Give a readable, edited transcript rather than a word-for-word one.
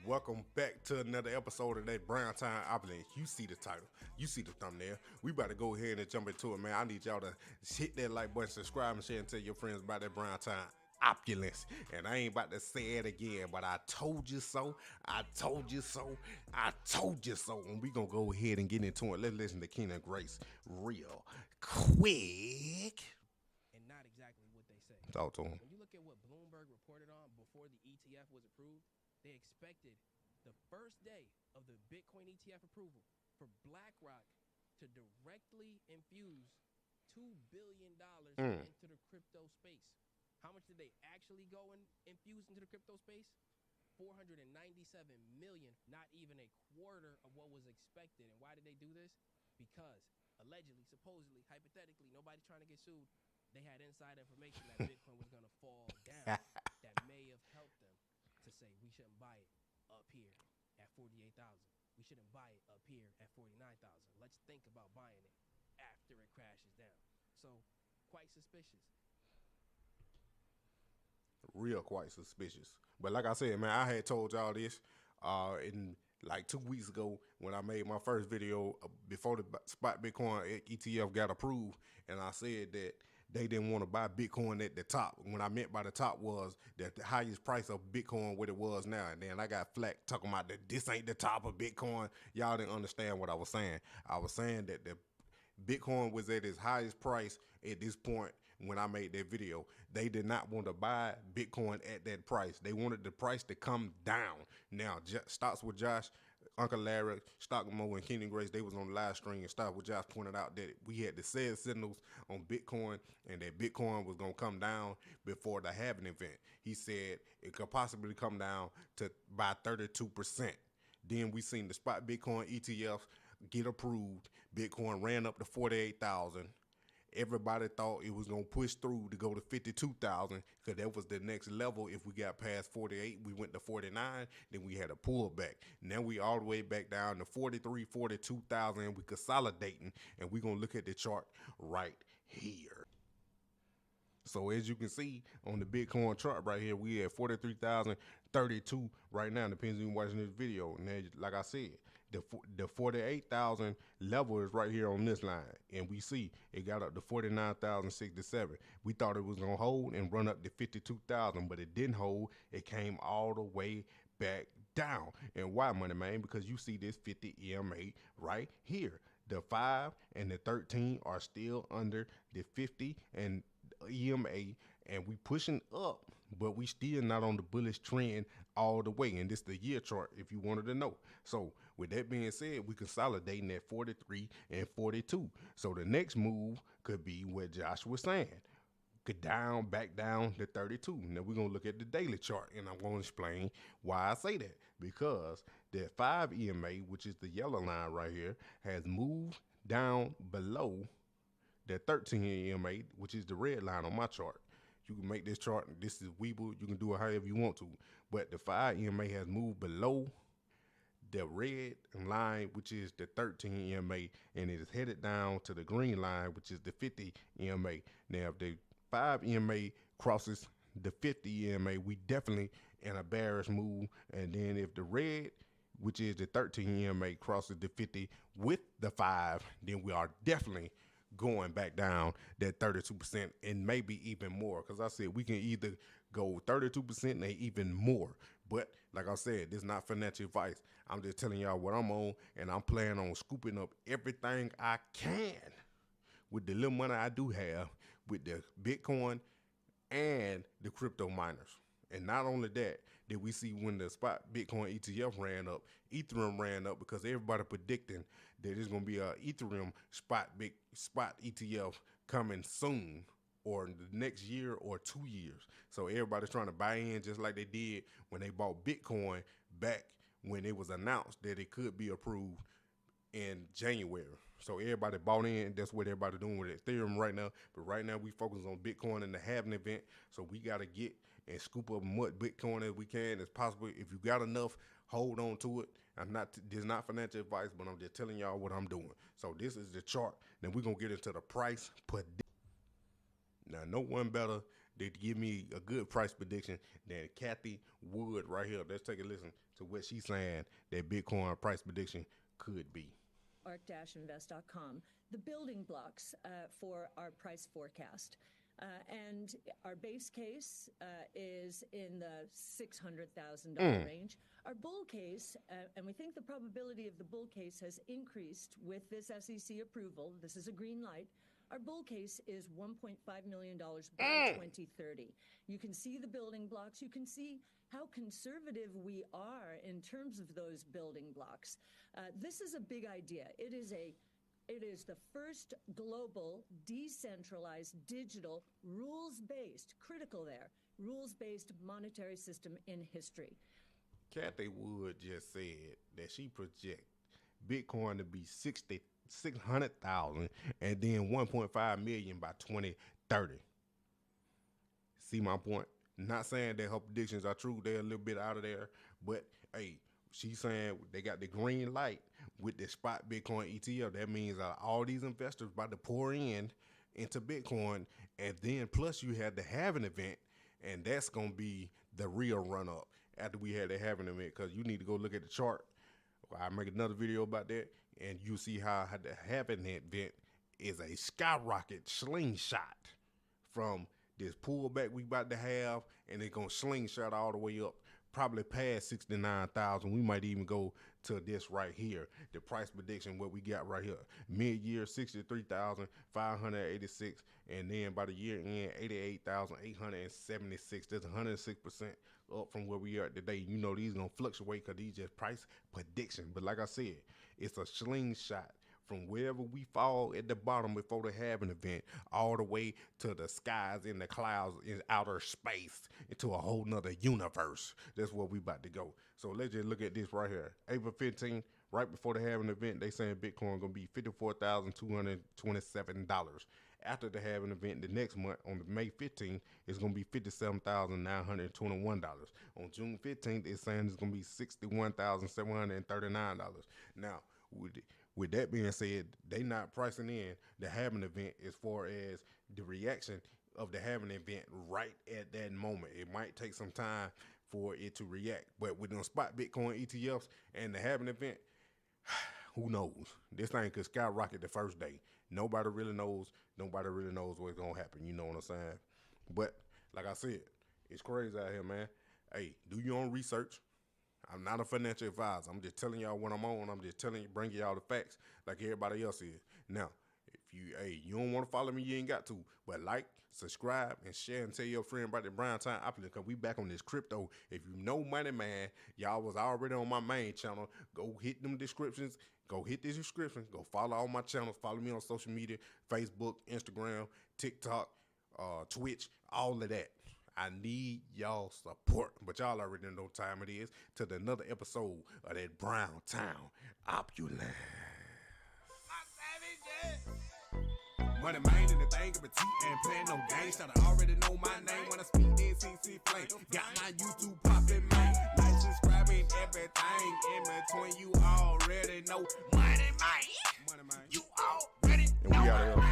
Welcome back to another episode of that Brown Time Opulence. You see the title, you see the thumbnail. We about to go ahead and jump into it, man. I need y'all to hit that like button, subscribe, and share, and tell your friends about that Brown Time Opulence. And I ain't about to say it again, but I told you so. I told you so. I told you so. And we gonna go ahead and get into it. Let's listen to Keenan Grace real quick. And not exactly what they say. Talk to him. When you look at what Bloomberg reported on before the ETF was approved, they expected the first day of the Bitcoin ETF approval for BlackRock to directly infuse $2 billion into the crypto space. How much did they actually go and infuse into the crypto space? 497 million, not even a quarter of what was expected. And why did they do this? Because allegedly, supposedly, hypothetically, nobody's trying to get sued. They had inside information that Bitcoin was going to fall down. That may have helped them to say we shouldn't buy it up here at 48,000. We shouldn't buy it up here at 49,000. Let's think about buying it after it crashes down. So, quite suspicious. Real quite suspicious. But like I said, man, I had told y'all this in like 2 weeks ago when I made my first video before the spot Bitcoin ETF got approved, and I said that they didn't want to buy Bitcoin at the top. What I meant by the top was that the highest price of Bitcoin what it was now. And then I got flack talking about that this ain't the top of Bitcoin. Y'all didn't understand what I was saying. I was saying that the Bitcoin was at its highest price at this point when I made that video. They did not want to buy Bitcoin at that price. They wanted the price to come down. Now, Stocks with Josh, Uncle Larry, Stockmo, and Keenan Grace, they was on the live stream, and Stocks with Josh pointed out that we had the sell signals on Bitcoin and that Bitcoin was going to come down before the halving event. He said it could possibly come down to by 32%. Then we seen the spot Bitcoin ETF get approved. Bitcoin ran up to 48,000. Everybody thought it was going to push through to go to 52,000 because that was the next level. If we got past 48, we went to 49, then we had a pullback. Now we all the way back down to 43, 42,000, and we consolidating, and we're going to look at the chart right here. So as you can see on the Bitcoin chart right here, we at 43,032 right now, depends on you watching this video. And then, like I said, the 48,000 level is right here on this line, and we see it got up to 49,067. We thought it was gonna hold and run up to 52,000, but it didn't hold. It came all the way back down. And why, money man? Because you see this 50 EMA right here. The 5 and the 13 are still under the 50 and EMA, and we pushing up, but we still not on the bullish trend all the way. And this is the year chart if you wanted to know. So with that being said, we consolidating at 43 and 42. So the next move could be what Josh was saying, could back down to 32. Now we're gonna look at the daily chart, and I'm gonna explain why I say that. Because that 5 EMA, which is the yellow line right here, has moved down below the 13 EMA, which is the red line on my chart. You can make this chart, this is Weeble, you can do it however you want to. But the 5 EMA has moved below the red line, which is the 13 EMA, and it is headed down to the green line, which is the 50 EMA. Now, if the 5 EMA crosses the 50 EMA, we definitely in a bearish move. And then if the red, which is the 13 EMA, crosses the 50 with the 5, then we are definitely going back down that 32% and maybe even more. Because I said we can either go 32% and even more. But like I said, this is not financial advice. I'm just telling y'all what I'm on, and I'm planning on scooping up everything I can with the little money I do have with the Bitcoin and the crypto miners. And not only that, did we see when the spot Bitcoin ETF ran up, Ethereum ran up because everybody predicting that there's going to be a Ethereum spot ETF coming soon, or in the next year or 2 years. So everybody's trying to buy in just like they did when they bought Bitcoin back when it was announced that it could be approved in January. So everybody bought in. That's what everybody doing with Ethereum right now. But right now we focus on Bitcoin and the halving event. So we got to get and scoop up as much Bitcoin as we can as possible. If you got enough, hold on to it. This is not financial advice, but I'm just telling y'all what I'm doing. So this is the chart. Then we're going to get into the price per day. Now, no one better to give me a good price prediction than Cathie Wood right here. Let's take a listen to what she's saying that Bitcoin price prediction could be. ARK-invest.com, the building blocks for our price forecast. And our base case is in the $600,000 range. Our bull case, and we think the probability of the bull case has increased with this SEC approval. This is a green light. Our bull case is $1.5 million by 2030. You can see the building blocks. You can see how conservative we are in terms of those building blocks. This is a big idea. It is the first global, decentralized, digital, rules-based, critical there, rules-based monetary system in history. Cathie Wood just said that she projects Bitcoin to be 600,000 and then 1.5 million by 2030. See my point? Not saying that her predictions are true. They're a little bit out of there. But, hey, she's saying they got the green light with the spot Bitcoin ETF. That means all these investors about to pour into Bitcoin. And then plus you had the halving event. And that's going to be the real run-up after we had the halving event. Because you need to go look at the chart. I'll make another video about that. And you see how the halving event is a skyrocket slingshot from this pullback we about to have, and it's going to slingshot all the way up, probably past 69,000. We might even go to this right here, the price prediction, what we got right here. Mid-year, 63,586, and then by the year end, 88,876. That's 106% up from where we are today. You know these going to fluctuate because these just price prediction. But like I said, it's a slingshot from wherever we fall at the bottom before the halving event, all the way to the skies in the clouds in outer space, into a whole nother universe. That's where we about to go. So let's just look at this right here. April 15th, right before the halving event, they saying Bitcoin gonna be $54,227. After the halving event, the next month, on May 15th, it's going to be $57,921. On June 15th, it's saying it's going to be $61,739. Now, with that being said, they not pricing in the halving event as far as the reaction of the halving event right at that moment. It might take some time for it to react. But with them spot Bitcoin ETFs and the halving event, who knows? This thing could skyrocket the first day. Nobody really knows what's going to happen. You know what I'm saying? But like I said, it's crazy out here, man. Hey, do your own research. I'm not a financial advisor. I'm just telling y'all what I'm on. I'm just bringing y'all the facts like everybody else is. Now, if you don't want to follow me, you ain't got to. But like, subscribe, and share, and tell your friend about the Brown Time Opulence, because we back on this crypto. If you know Money Man, y'all was already on my main channel. Go hit them descriptions. Go hit the description. Go follow all my channels. Follow me on social media, Facebook, Instagram, TikTok, Twitch, all of that. I need y'all support, but y'all already know what time it is. To another episode of that Brown Town Opulence. Money man in the thing of a T and playing no games. Should I already know my name when I speak NCC flame. Got my YouTube popping, man. Like, subscribing, everything in between. You already know. Money man. You already know. And we out here.